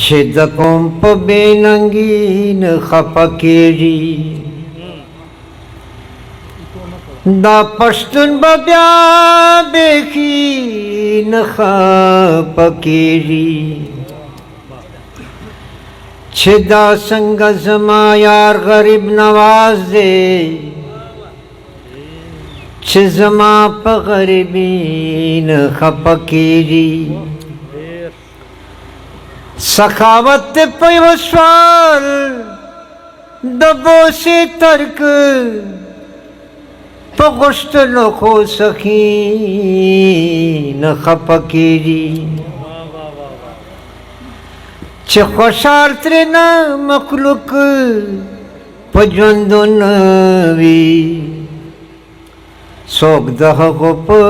شدقم په بیننګین خپکیږي دا پښتون بیا بېخي نه خپکیږي چې دا څنګه زما یار غریب نواز دی چې زما په غریبي نه خپکیږي سخاوت په یو سوال د بوسې ترک په غوښتلو خو سخي نه خپکیږي چې خوشحال ترېنه مخلوق په ژوندون وي څوک د هغو په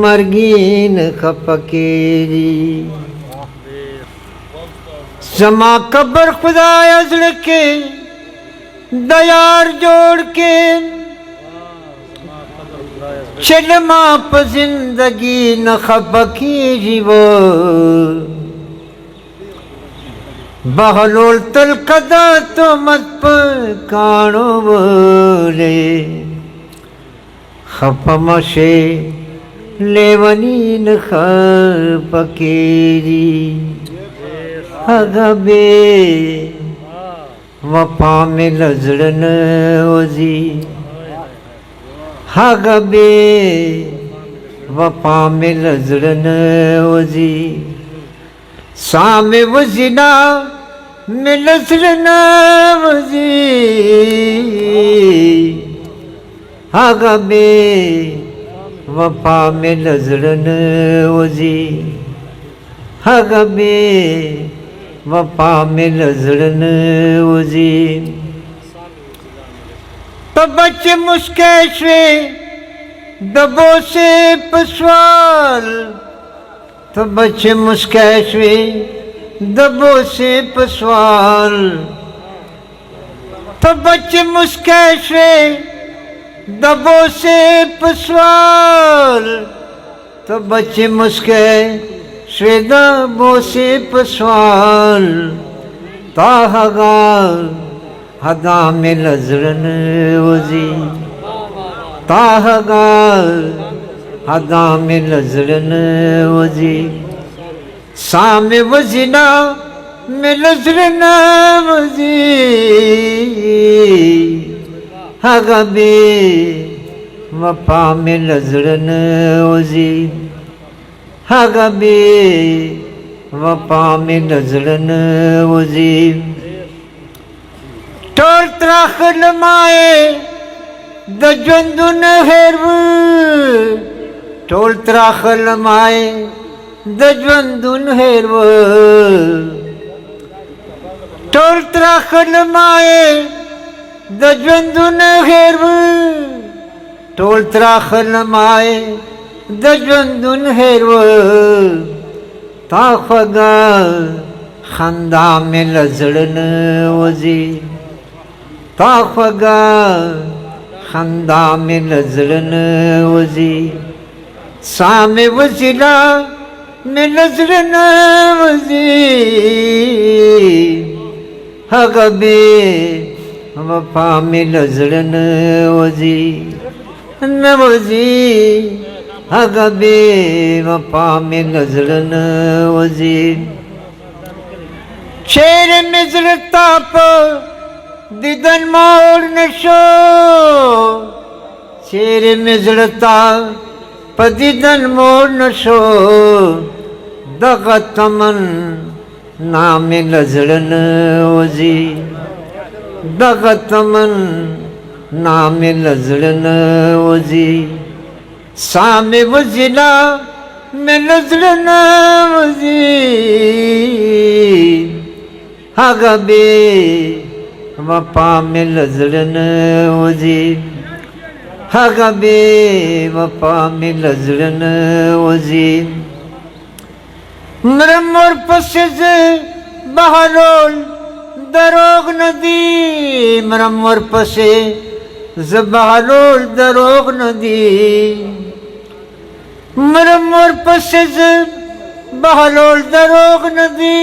مرګي نه خپکیږي زما قبر خدای زړه کې د یار جوړ کې چې ما په زندګي نه خپکیږي و بهلول تل قدا تهمت په کاڼو ولې خپه مه لیونی نه خپکیږي هغه بې وفا مې له زړه نه وځي هغه بې وفا مې له زړه نه وځي ساه مې وځي نه مې له زړه نه وځي هغه بې وفا مې له زړه نه وځي هغه بې وفا مې له زړه نه وځي ته به چې مسکی شوې د بوسې په سوال ته به چې مسکی شوې د بوسې په سوال ته به چې مسکی شوې د بوسې په سوال ته به چې مسکی شوې د بوسې په سوال تا هغه هدا مې له زړه نه وځي تا هغه هدا مې له زړه نه وځي ساه مې وځي نه مې له زړه نه وځي هغه بې وفا مې له زړه نه وځي هغه بې وفا مې له زړه نه وځي ټول تراخ لمایې د ژوندون هېر و ټول تراخ لمایې د ژوندون هېر و ټول تراخ لمایې د ژوندون هېر و ټول تراخ لمایې د ژوندون هېر و تا خوږه خندا مې له زړه نه وځي تا خوږه خندا مې له زړه نه وځي ساه مې وځي نه مې له زړه نه وځي هغه بې وفا مې له زړه نه وځي نه وځي هغه بې وفا مې له زړه نه وځي چیرې مې زړه تا په دیدن موړ نه شو چیرې مې زړه تا په دیدن موړ نه شو دغه تمنا مې له زړه نه وځي دغه تمنا مې له زړه نه وځي ساه مې وځي نه مې له زړه نه وځي هغه بې وفا مې له زړه نه وځي هغه بې وفا مې له زړه نه وځي مرم ورپسې زه بهلول دروغ نه دي مرم ورپسې زه بهلول دروغ نه دي مرم ورپسې زه بهلول دروغ نه دي